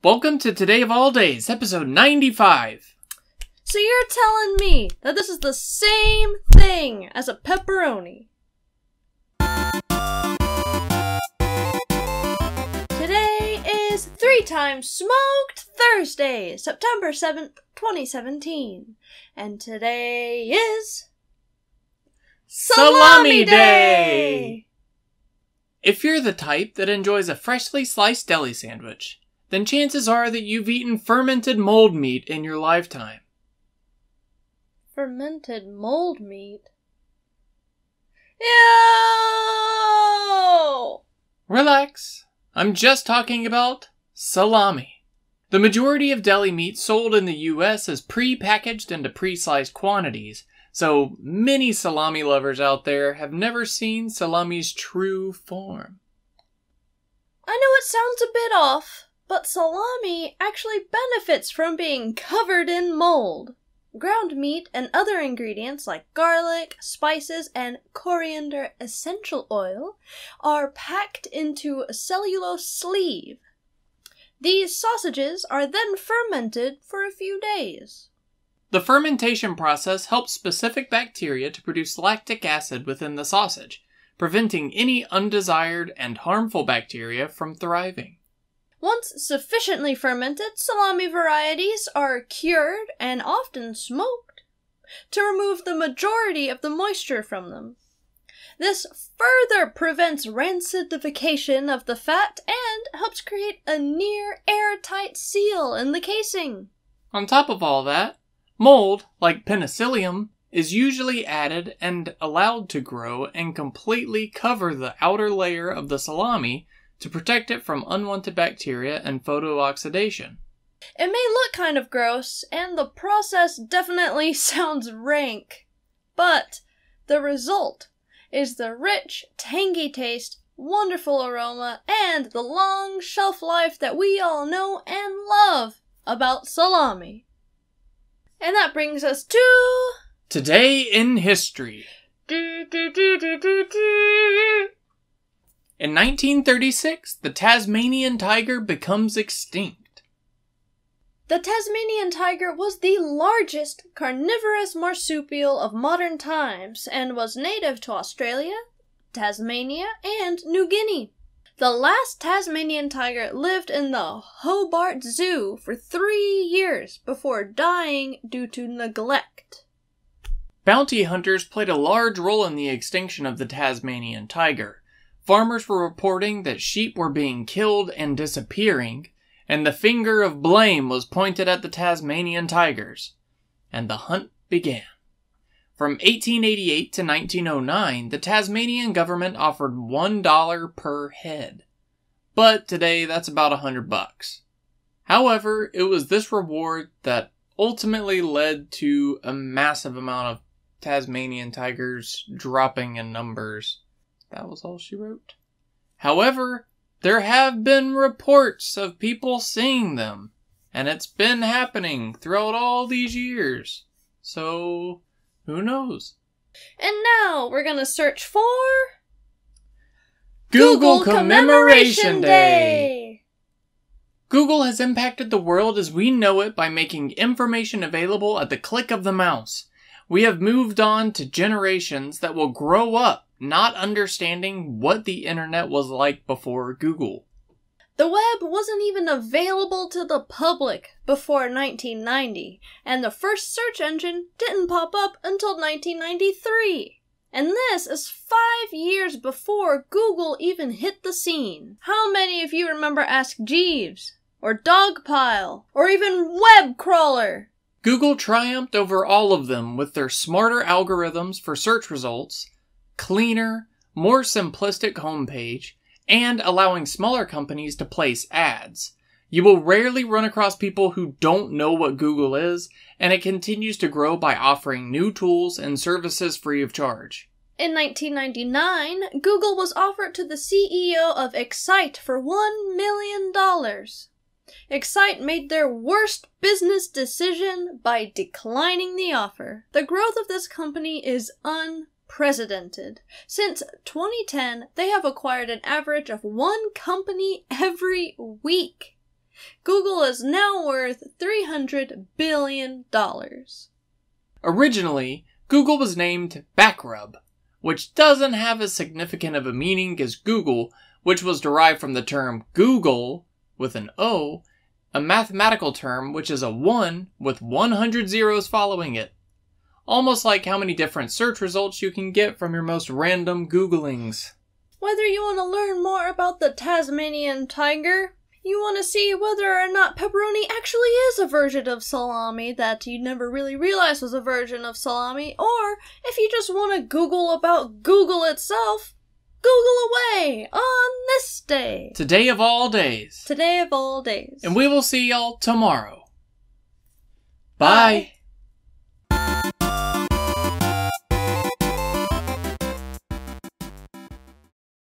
Welcome to Today of All Days, episode 95. So you're telling me that this is the same thing as a pepperoni? Today is 3 Times Smoked Thursday, September 7th, 2017. And today is... Salami Day! If you're the type that enjoys a freshly sliced deli sandwich, then chances are that you've eaten fermented mold meat in your lifetime. Fermented mold meat? Ew! Relax. I'm just talking about salami. The majority of deli meat sold in the US is pre-packaged into pre-sliced quantities, so many salami lovers out there have never seen salami's true form. I know it sounds a bit off, but salami actually benefits from being covered in mold. Ground meat and other ingredients like garlic, spices, and coriander essential oil are packed into a cellulose sleeve. These sausages are then fermented for a few days. The fermentation process helps specific bacteria to produce lactic acid within the sausage, preventing any undesired and harmful bacteria from thriving. Once sufficiently fermented, salami varieties are cured and often smoked to remove the majority of the moisture from them. This further prevents rancidification of the fat and helps create a near airtight seal in the casing. On top of all that, mold, like penicillium, is usually added and allowed to grow and completely cover the outer layer of the salami to protect it from unwanted bacteria and photooxidation. It may look kind of gross, and the process definitely sounds rank, but the result is the rich, tangy taste, wonderful aroma, and the long shelf life that we all know and love about salami. And that brings us to... Today in History. In 1936, the Tasmanian tiger becomes extinct. The Tasmanian tiger was the largest carnivorous marsupial of modern times and was native to Australia, Tasmania, and New Guinea. The last Tasmanian tiger lived in the Hobart Zoo for 3 years before dying due to neglect. Bounty hunters played a large role in the extinction of the Tasmanian tiger. Farmers were reporting that sheep were being killed and disappearing, and the finger of blame was pointed at the Tasmanian tigers. And the hunt began. From 1888 to 1909, the Tasmanian government offered $1 per head. But today, that's about $100. However, it was this reward that ultimately led to a massive amount of Tasmanian tigers dropping in numbers. That was all she wrote. However, there have been reports of people seeing them, and it's been happening throughout all these years. So, who knows? And now we're gonna search for... Google Commemoration Day! Google has impacted the world as we know it by making information available at the click of the mouse. We have moved on to generations that will grow up not understanding what the internet was like before Google. The web wasn't even available to the public before 1990, and the first search engine didn't pop up until 1993. And this is 5 years before Google even hit the scene. How many of you remember Ask Jeeves, or Dogpile, or even Web Crawler? Google triumphed over all of them with their smarter algorithms for search results, cleaner, more simplistic homepage, and allowing smaller companies to place ads. You will rarely run across people who don't know what Google is, and it continues to grow by offering new tools and services free of charge. In 1999, Google was offered to the CEO of Excite for $1 million. Excite made their worst business decision by declining the offer. The growth of this company is unprecedented. Since 2010, they have acquired an average of 1 company every week. Google is now worth $300 billion. Originally, Google was named Backrub, which doesn't have as significant of a meaning as Google, which was derived from the term Google with an O, a mathematical term which is a 1 with 100 zeros following it. Almost like how many different search results you can get from your most random Googlings. Whether you want to learn more about the Tasmanian tiger, you want to see whether or not pepperoni actually is a version of salami that you never really realized was a version of salami, or if you just want to Google about Google itself, Google away on this day. Today of all days. Today of all days. And we will see y'all tomorrow. Bye. Bye.